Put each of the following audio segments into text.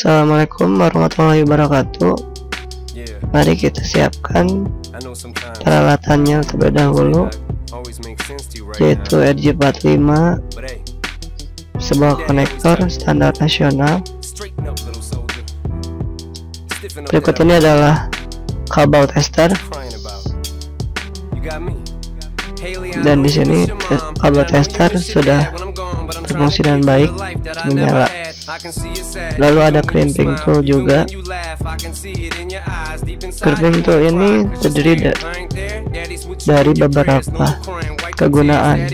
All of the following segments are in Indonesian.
Assalamualaikum warahmatullahi wabarakatuh. Mari kita siapkan peralatannya terlebih dahulu, yaitu RJ45, sebuah konektor standar nasional. Berikut ini adalah kabel tester, dan di sini kabel tester sudah berfungsi dengan baik, menyala. Lalu ada crimping tool juga. Crimping tool ini terdiri dari beberapa kegunaan,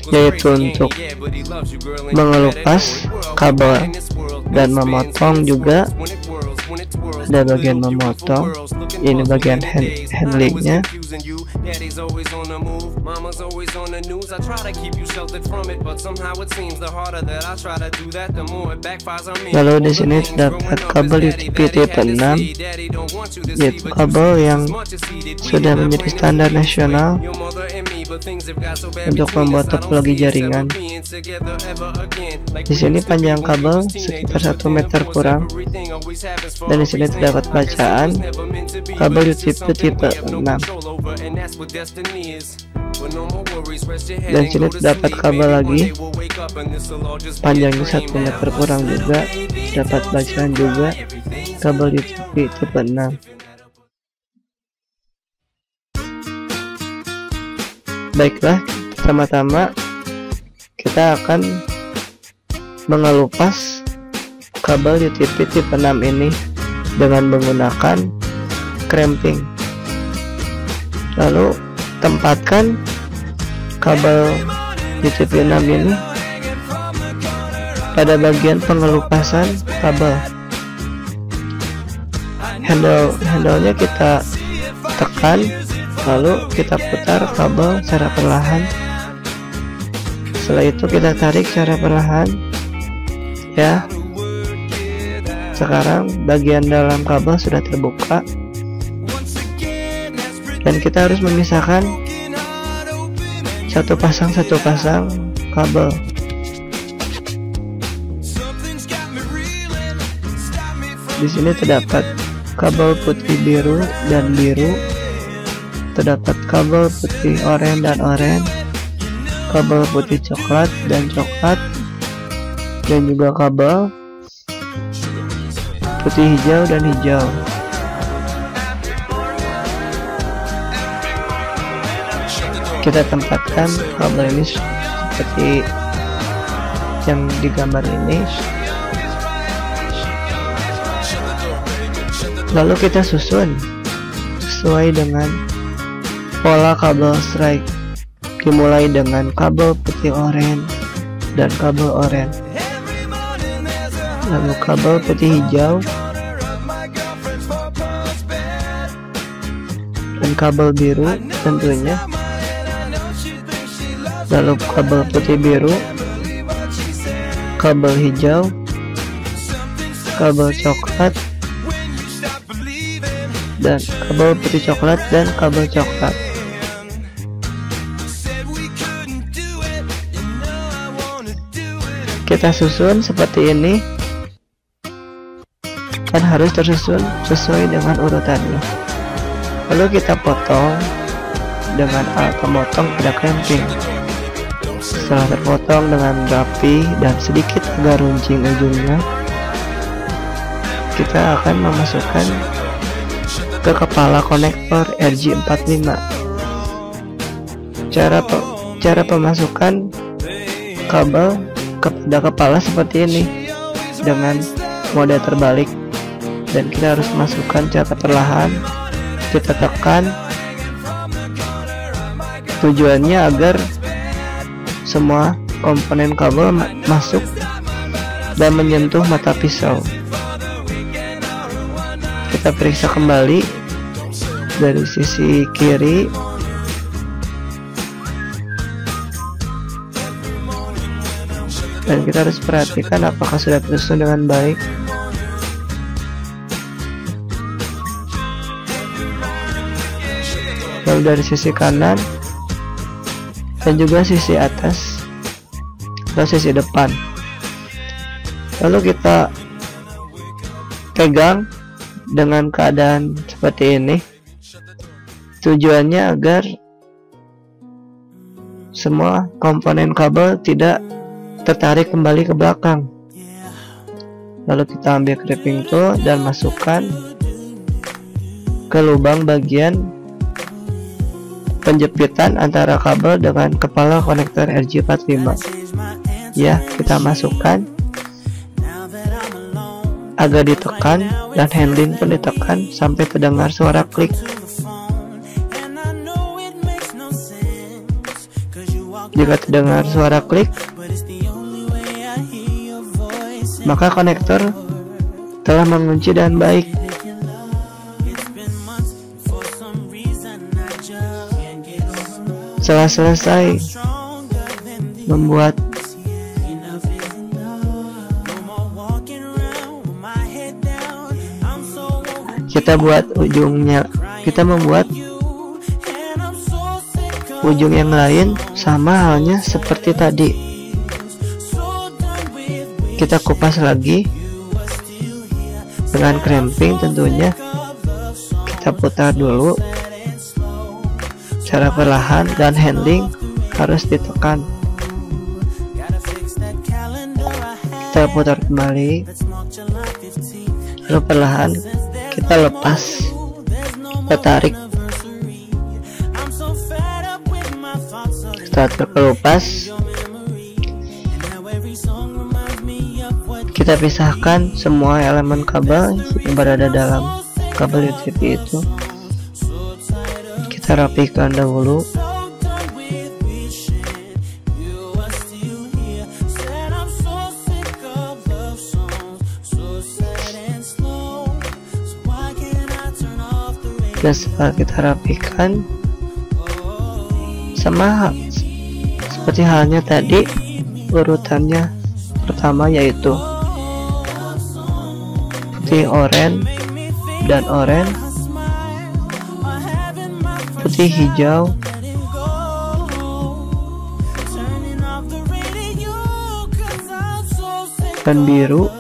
yaitu untuk mengelupas kabel dan memotong juga. Ada bagian memotong, ini bagian handlingnya. Lalu di sini terdapat kabel UTP tipe 6, yaitu kabel yang sudah menjadi standar nasional untuk membuat topologi jaringan. Di sini panjang kabel sekitar 1 meter kurang, dan di sini terdapat bacaan kabel UTP tipe 6. Dan sini terdapat kabel lagi panjangnya 1 meter kurang juga, dapat bacaan juga kabel UTP tipe 6. Baiklah, pertama-tama kita akan mengelupas kabel UTP tipe 6 ini dengan menggunakan crimping. Lalu tempatkan kabel UTP 6 ini pada bagian pengelupasan kabel. Handle-nya kita tekan, lalu kita putar kabel secara perlahan. Setelah itu kita tarik secara perlahan, ya. Sekarang bagian dalam kabel sudah terbuka, dan kita harus memisahkan satu pasang kabel. Di sini terdapat kabel putih biru dan biru, terdapat kabel putih oranye dan oranye, kabel putih coklat dan coklat, dan juga kabel putih hijau dan hijau. Kita tempatkan kabel ini seperti yang digambar ini. Lalu kita susun sesuai dengan pola kabel strike, dimulai dengan kabel putih oranye dan kabel oranye, lalu kabel putih hijau dan kabel biru tentunya, lalu kabel putih biru, kabel hijau, kabel coklat, dan kabel putih coklat dan kabel coklat. Kita susun seperti ini, dan harus tersusun sesuai dengan urutannya. Lalu kita potong dengan alat pemotong pada crimping. Setelah terpotong dengan rapi dan sedikit agak runcing ujungnya, kita akan memasukkan ke kepala konektor RJ45. Cara pemasukan kabel kepada kepala seperti ini, dengan mode terbalik, dan kita harus masukkan secara perlahan. Kita tekan, tujuannya agar semua komponen kabel masuk dan menyentuh mata pisau. Kita periksa kembali dari sisi kiri, dan kita harus perhatikan apakah sudah tersusun dengan baik. Lalu dari sisi kanan dan juga sisi atas atau sisi depan. Lalu kita pegang dengan keadaan seperti ini. Tujuannya agar semua komponen kabel tidak tertarik kembali ke belakang. Lalu kita ambil crimping tool dan masukkan ke lubang bagian penjepitan antara kabel dengan kepala konektor RJ45. Ya, kita masukkan agar ditekan, dan handling pun ditekan sampai terdengar suara klik. Jika terdengar suara klik, maka konektor telah mengunci dan baik. Setelah selesai membuat kita membuat ujung yang lain sama halnya seperti tadi. Kita kupas lagi dengan crimping tentunya. Kita putar dulu secara perlahan dan handling harus ditekan. Kita putar kembali, lalu perlahan kita lepas, kita tarik. Setelah terkelupas, kita pisahkan semua elemen kabel yang berada dalam kabel UTP itu. Kita rapikan dahulu. Dan setelah kita rapikan, sama seperti halnya tadi, urutannya pertama yaitu putih oranye dan oranye, putih hijau, dan biru,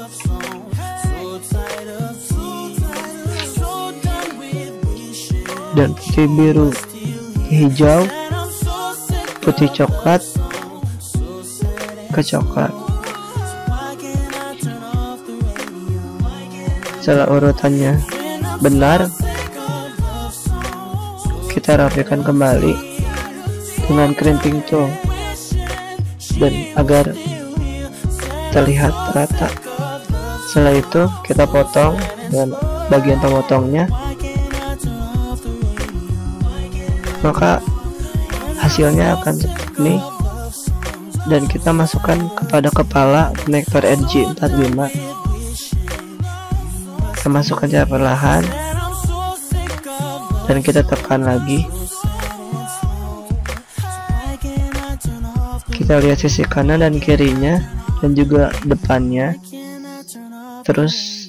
dan putih biru, hijau, putih coklat, ke coklat. Setelah urutannya benar, kita rapikan kembali dengan crimping tool dan agar terlihat rata. Setelah itu kita potong dengan bagian pemotongnya, maka hasilnya akan seperti ini. Dan kita masukkan kepada kepala konektor RJ45. Kita masukkan secara perlahan dan kita tekan lagi. Kita lihat sisi kanan dan kirinya dan juga depannya. Terus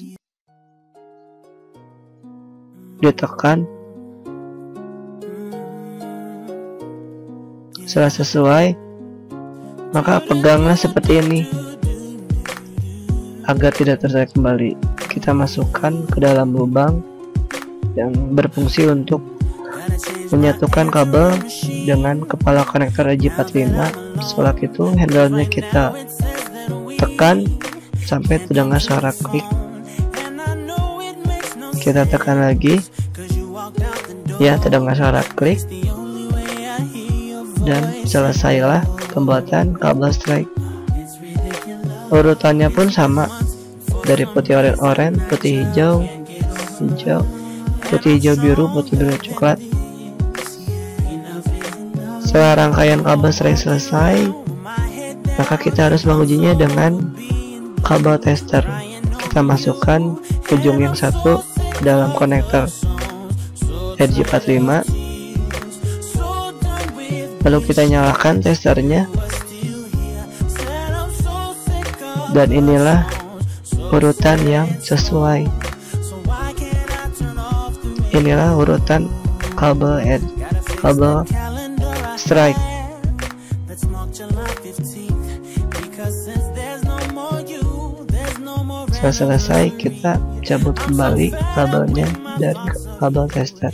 ditekan. Setelah sesuai, maka peganglah seperti ini agar tidak tertarik kembali. Kita masukkan ke dalam lubang yang berfungsi untuk menyatukan kabel dengan kepala konektor RJ45. Setelah itu handle-nya kita tekan sampai terdengar suara klik. Kita tekan lagi, ya, terdengar suara klik. Dan selesailah pembuatan kabel strike. Urutannya pun sama, dari putih oranye, putih hijau, putih hijau biru, putih biru coklat. Setelah rangkaian kabel strike selesai, maka kita harus mengujinya dengan kabel tester. Kita masukkan ujung yang satu ke dalam konektor RJ45. Lalu kita nyalakan testernya, dan inilah urutan yang sesuai. Inilah urutan kabel strike. Setelah selesai, kita cabut kembali kabelnya dari kabel tester.